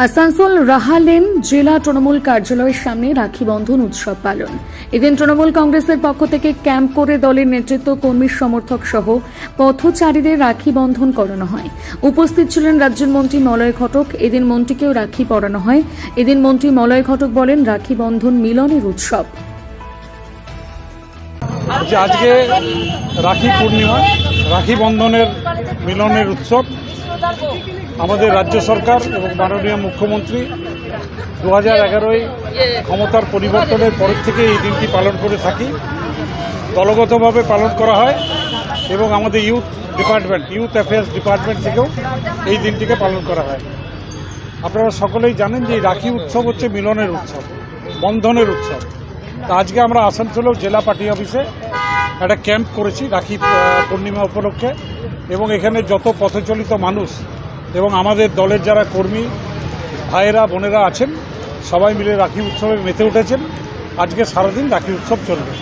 আসানসোল রাহালেন জেলা তৃণমূল কার্যালয়ের সামনে রাখি বন্ধন উৎসব পালন। এদিন তৃণমূল কংগ্রেসের পক্ষ থেকে ক্যাম্প করে দলের নেতৃত্ব, কর্মী সমর্থক সহ পথচারীদের রাখি বন্ধন করানো হয়। উপস্থিত ছিলেন রাজ্যের মন্ত্রী মলয় ঘটক। এদিন মন্ত্রীকেও রাখি পরানো হয়। এদিন মন্ত্রী মলয় ঘটক বলেন, রাখি বন্ধন মিলনের উৎসব। আজকে রাখি পূর্ণিমা, রাখি বন্ধনের মিলনের উৎসব। আমাদের রাজ্য সরকার এবং মাননীয় মুখ্যমন্ত্রী 2011-য় ক্ষমতার পরিবর্তনের পর থেকে এই দিনটি পালন করে থাকি। দলগতভাবে পালন করা হয় এবং আমাদের ইউথ অ্যাফেয়ার্স ডিপার্টমেন্ট থেকেও এই দিনটিকে পালন করা হয়। আপনারা সকলেই জানেন যে রাখি উৎসব হচ্ছে মিলনের উৎসব, বন্ধনের উৎসব। তা আজকে আমরা আসানসোলেও জেলা পার্টি অফিসে একটা ক্যাম্প করেছি রাখি পূর্ণিমা উপলক্ষে, এবং এখানে যত পথচলিত মানুষ এবং আমাদের দলের যারা কর্মী ভাইয়েরা বোনেরা আছেন সবাই মিলে রাখি উৎসবে মেতে উঠেছেন। আজকে সারাদিন রাখি উৎসব চলবে।